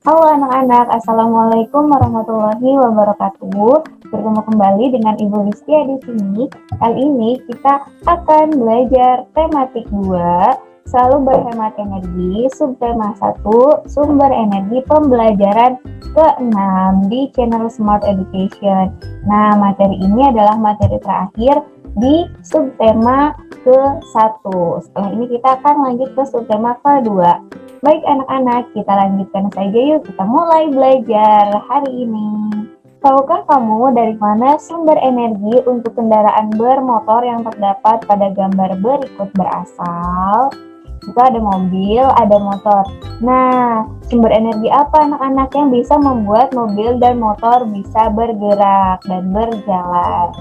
Halo anak-anak, Assalamualaikum warahmatullahi wabarakatuh. Bertemu kembali dengan Ibu Listia di sini. Kali ini kita akan belajar tematik 2, selalu berhemat energi, subtema 1, sumber energi pembelajaran ke-6 di channel Smart Education. Nah, materi ini adalah materi terakhir di subtema ke-1. Setelah ini kita akan lanjut ke subtema ke-2. Baik anak-anak, kita lanjutkan saja yuk. Kita mulai belajar hari ini. Tahukah kamu dari mana sumber energi untuk kendaraan bermotor yang terdapat pada gambar berikut berasal? Itu ada mobil, ada motor. Nah, sumber energi apa anak-anak yang bisa membuat mobil dan motor bisa bergerak dan berjalan?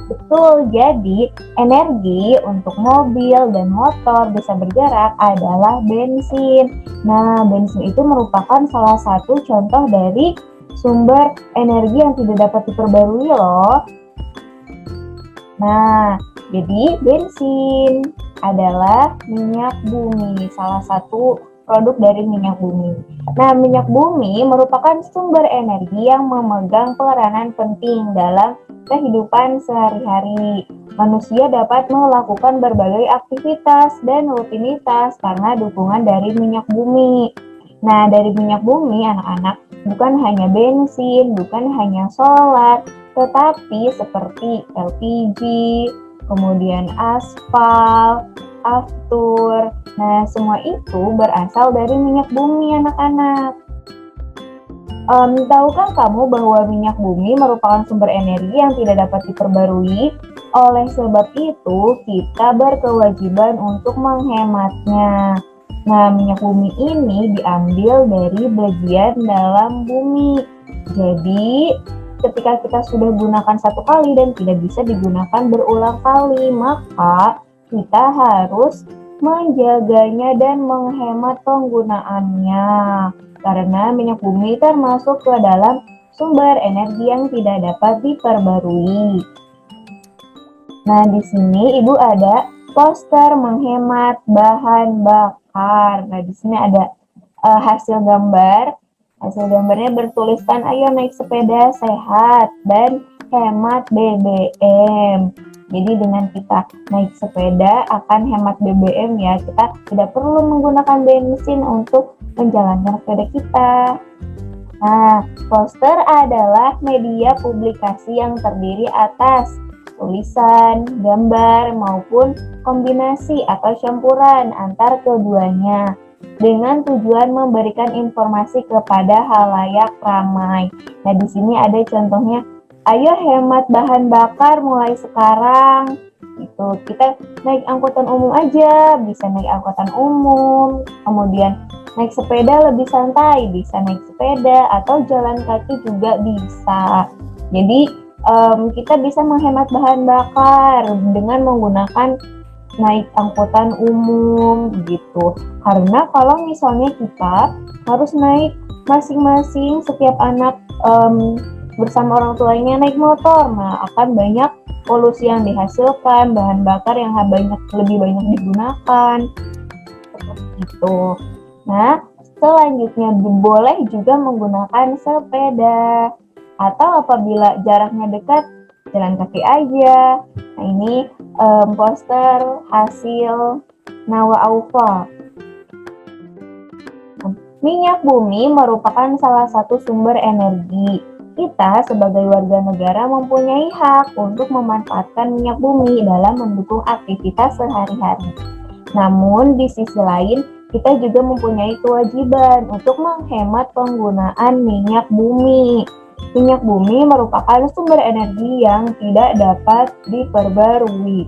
Betul, jadi energi untuk mobil dan motor bisa bergerak adalah bensin. Nah, bensin itu merupakan salah satu contoh dari sumber energi yang tidak dapat diperbarui loh. Nah, jadi bensin adalah minyak bumi, salah satu produk dari minyak bumi. Nah, minyak bumi merupakan sumber energi yang memegang peranan penting dalam kehidupan sehari-hari. Manusia dapat melakukan berbagai aktivitas dan rutinitas karena dukungan dari minyak bumi. Nah, dari minyak bumi anak-anak bukan hanya bensin, bukan hanya solar, tetapi seperti LPG, kemudian aspal, aftur. Nah, semua itu berasal dari minyak bumi anak-anak. Tahukah kamu bahwa minyak bumi merupakan sumber energi yang tidak dapat diperbarui? Oleh sebab itu, kita berkewajiban untuk menghematnya. Nah, minyak bumi ini diambil dari bagian dalam bumi. Jadi, ketika kita sudah gunakan satu kali dan tidak bisa digunakan berulang kali, maka kita harus menjaganya dan menghemat penggunaannya. Karena minyak bumi termasuk ke dalam sumber energi yang tidak dapat diperbarui. Nah, di sini Ibu ada poster menghemat bahan bakar. Nah, di sini ada hasil gambar. Hasil gambarnya bertuliskan, ayo naik sepeda sehat dan hemat BBM. Jadi dengan kita naik sepeda akan hemat BBM ya. Kita tidak perlu menggunakan bensin untuk menjalankan sepeda kita. Nah, poster adalah media publikasi yang terdiri atas tulisan, gambar, maupun kombinasi atau campuran antar keduanya dengan tujuan memberikan informasi kepada halayak ramai. Nah, di sini ada contohnya, ayo hemat bahan bakar mulai sekarang. Itu kita naik angkutan umum aja, bisa naik angkutan umum, kemudian naik sepeda lebih santai, bisa naik sepeda atau jalan kaki juga bisa. Jadi kita bisa menghemat bahan bakar dengan menggunakan naik angkutan umum gitu. Karena kalau misalnya kita harus naik masing-masing, setiap anak bersama orang tuanya naik motor, nah akan banyak polusi yang dihasilkan, bahan bakar yang lebih banyak digunakan, seperti itu. Nah, selanjutnya boleh juga menggunakan sepeda, atau apabila jaraknya dekat, jalan kaki aja. Nah, ini poster hasil Nawa Aufa. Minyak bumi merupakan salah satu sumber energi. Kita sebagai warga negara mempunyai hak untuk memanfaatkan minyak bumi dalam mendukung aktivitas sehari-hari. Namun di sisi lain, kita juga mempunyai kewajiban untuk menghemat penggunaan minyak bumi. Minyak bumi merupakan sumber energi yang tidak dapat diperbarui.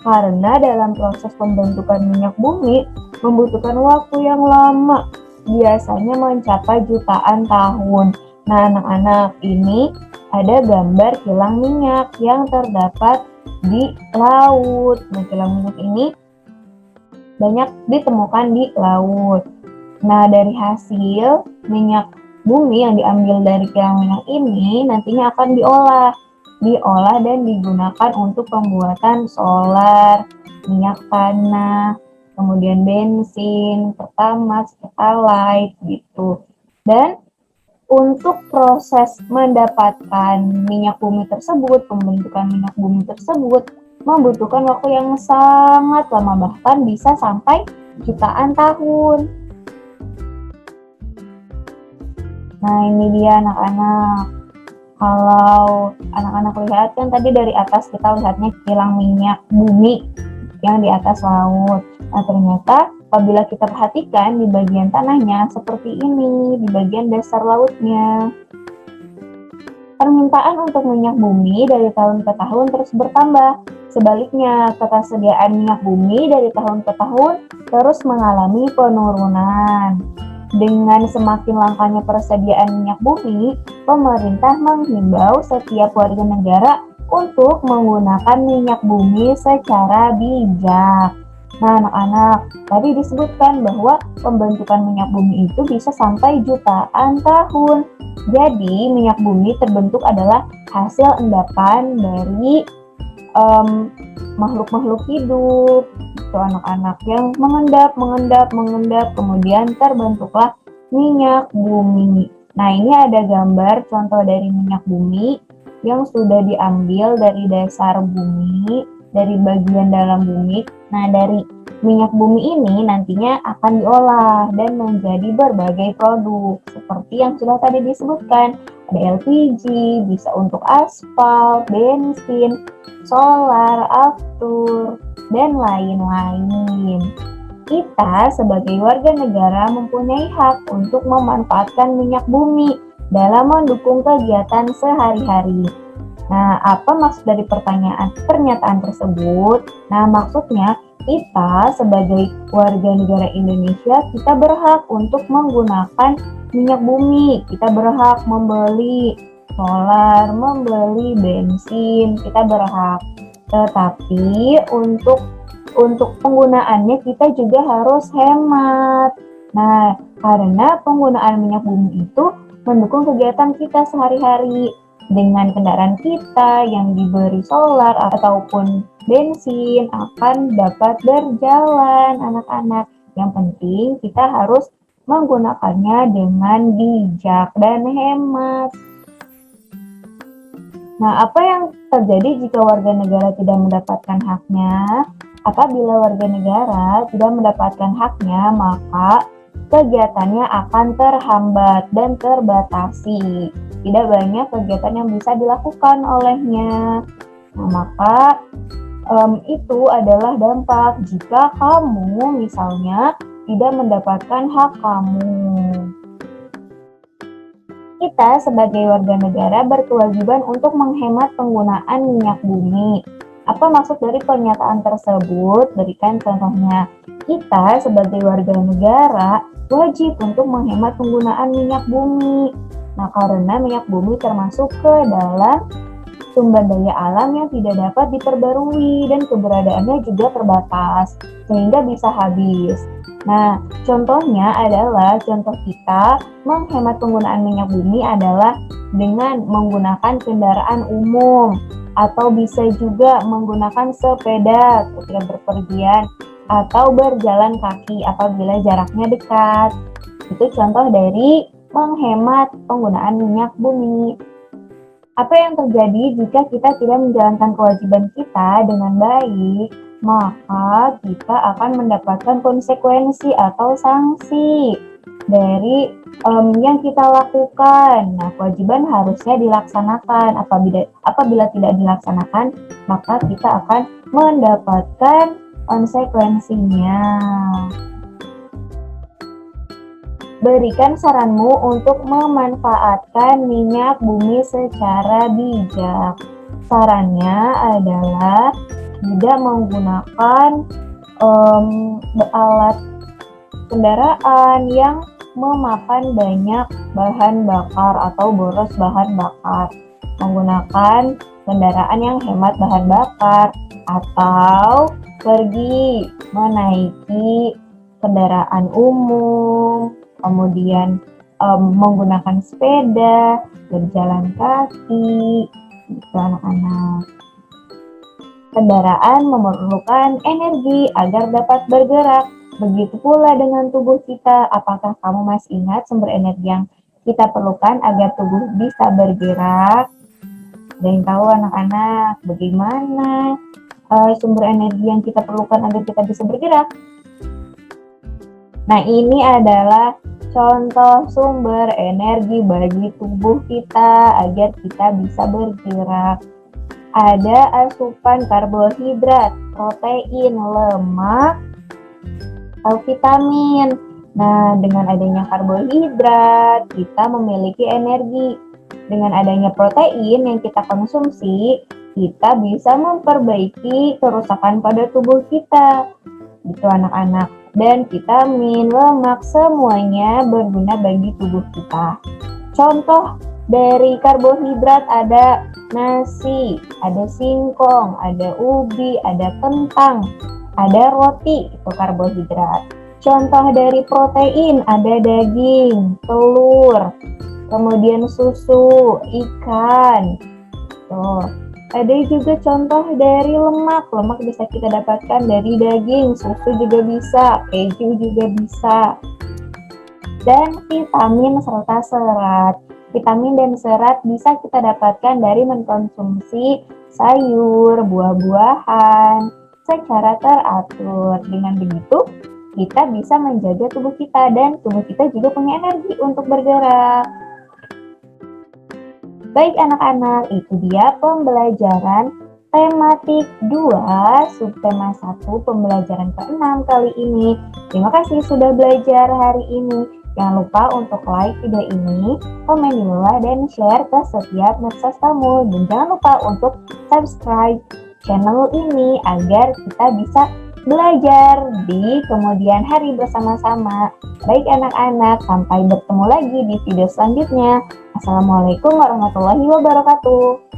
Karena dalam proses pembentukan minyak bumi membutuhkan waktu yang lama, biasanya mencapai jutaan tahun. Nah, anak-anak, ini ada gambar kilang minyak yang terdapat di laut. Nah, kilang minyak ini banyak ditemukan di laut. Nah, dari hasil minyak bumi yang diambil dari kilang minyak ini nantinya akan diolah dan digunakan untuk pembuatan solar, minyak tanah, kemudian bensin, pertamax, pertalite gitu. Dan untuk proses mendapatkan minyak bumi tersebut, pembentukan minyak bumi tersebut membutuhkan waktu yang sangat lama, bahkan bisa sampai jutaan tahun. Nah, ini dia anak-anak. Kalau anak-anak lihat kan tadi dari atas kita lihatnya kilang minyak bumi yang di atas laut. Nah, ternyata apabila kita perhatikan di bagian tanahnya seperti ini, di bagian dasar lautnya. Permintaan untuk minyak bumi dari tahun ke tahun terus bertambah. Sebaliknya, ketersediaan minyak bumi dari tahun ke tahun terus mengalami penurunan. Dengan semakin langkanya persediaan minyak bumi, pemerintah menghimbau setiap warga negara untuk menggunakan minyak bumi secara bijak. Nah, anak-anak, tadi disebutkan bahwa pembentukan minyak bumi itu bisa sampai jutaan tahun. Jadi, minyak bumi terbentuk adalah hasil endapan dari makhluk-makhluk hidup, itu anak-anak yang mengendap, kemudian terbentuklah minyak bumi. Nah, ini ada gambar contoh dari minyak bumi yang sudah diambil dari dasar bumi, dari bagian dalam bumi. Nah, dari minyak bumi ini nantinya akan diolah dan menjadi berbagai produk, seperti yang sudah tadi disebutkan. Ada LPG, bisa untuk aspal, bensin, solar, aftur, dan lain-lain. Kita sebagai warga negara mempunyai hak untuk memanfaatkan minyak bumi dalam mendukung kegiatan sehari-hari. Nah, apa maksud dari pernyataan tersebut? Nah, maksudnya kita sebagai warga negara Indonesia, kita berhak untuk menggunakan minyak bumi. Kita berhak membeli solar, membeli bensin, kita berhak. Tetapi untuk penggunaannya kita juga harus hemat. Nah, karena penggunaan minyak bumi itu mendukung kegiatan kita sehari-hari. Dengan kendaraan kita yang diberi solar ataupun bensin akan dapat berjalan, anak-anak. Yang penting kita harus menggunakannya dengan bijak dan hemat. Nah, apa yang terjadi jika warga negara tidak mendapatkan haknya? Apabila warga negara tidak mendapatkan haknya, maka kegiatannya akan terhambat dan terbatasi. Tidak banyak kegiatan yang bisa dilakukan olehnya. Nah, maka itu adalah dampak jika kamu misalnya tidak mendapatkan hak kamu. Kita sebagai warga negara berkewajiban untuk menghemat penggunaan minyak bumi. Apa maksud dari pernyataan tersebut? Berikan contohnya. Kita sebagai warga negara wajib untuk menghemat penggunaan minyak bumi. Nah, karena minyak bumi termasuk ke dalam sumber daya alam yang tidak dapat diperbarui dan keberadaannya juga terbatas, sehingga bisa habis. Nah, contohnya adalah contoh kita menghemat penggunaan minyak bumi adalah dengan menggunakan kendaraan umum atau bisa juga menggunakan sepeda ketika berpergian atau berjalan kaki apabila jaraknya dekat. Itu contoh dari menghemat penggunaan minyak bumi. Apa yang terjadi jika kita tidak menjalankan kewajiban kita dengan baik? Maka kita akan mendapatkan konsekuensi atau sanksi dari yang kita lakukan. Nah, kewajiban harusnya dilaksanakan. Apabila tidak dilaksanakan, maka kita akan mendapatkan konsekuensinya. Berikan saranmu untuk memanfaatkan minyak bumi secara bijak. Sarannya adalah tidak menggunakan alat kendaraan yang memakan banyak bahan bakar atau boros bahan bakar. Menggunakan kendaraan yang hemat bahan bakar atau pergi menaiki kendaraan umum, kemudian menggunakan sepeda, berjalan kaki, gitu anak-anak. Kendaraan memerlukan energi agar dapat bergerak. Begitu pula dengan tubuh kita. Apakah kamu masih ingat sumber energi yang kita perlukan agar tubuh bisa bergerak? Ada yang tahu anak-anak bagaimana sumber energi yang kita perlukan agar kita bisa bergerak? Nah, ini adalah contoh sumber energi bagi tubuh kita agar kita bisa bergerak. Ada asupan karbohidrat, protein, lemak, vitamin. Nah, dengan adanya karbohidrat, kita memiliki energi. Dengan adanya protein yang kita konsumsi, kita bisa memperbaiki kerusakan pada tubuh kita. Gitu anak-anak. Dan vitamin, lemak, semuanya berguna bagi tubuh kita. Contoh dari karbohidrat ada nasi, ada singkong, ada ubi, ada kentang, ada roti, itu karbohidrat. Contoh dari protein ada daging, telur, kemudian susu, ikan. Tuh. Ada juga contoh dari lemak. Lemak bisa kita dapatkan dari daging, susu juga bisa, keju juga bisa. Dan vitamin serta serat. Vitamin dan serat bisa kita dapatkan dari mengkonsumsi sayur, buah-buahan secara teratur. Dengan begitu, kita bisa menjaga tubuh kita dan tubuh kita juga punya energi untuk bergerak. Baik anak-anak, itu dia pembelajaran tematik 2, subtema 1, pembelajaran ke-6 kali ini. Terima kasih sudah belajar hari ini. Jangan lupa untuk like video ini, komen di bawah, dan share ke setiap medsos kamu. Dan jangan lupa untuk subscribe channel ini agar kita bisa belajar di kemudian hari bersama-sama. Baik anak-anak, sampai bertemu lagi di video selanjutnya. Assalamualaikum warahmatullahi wabarakatuh.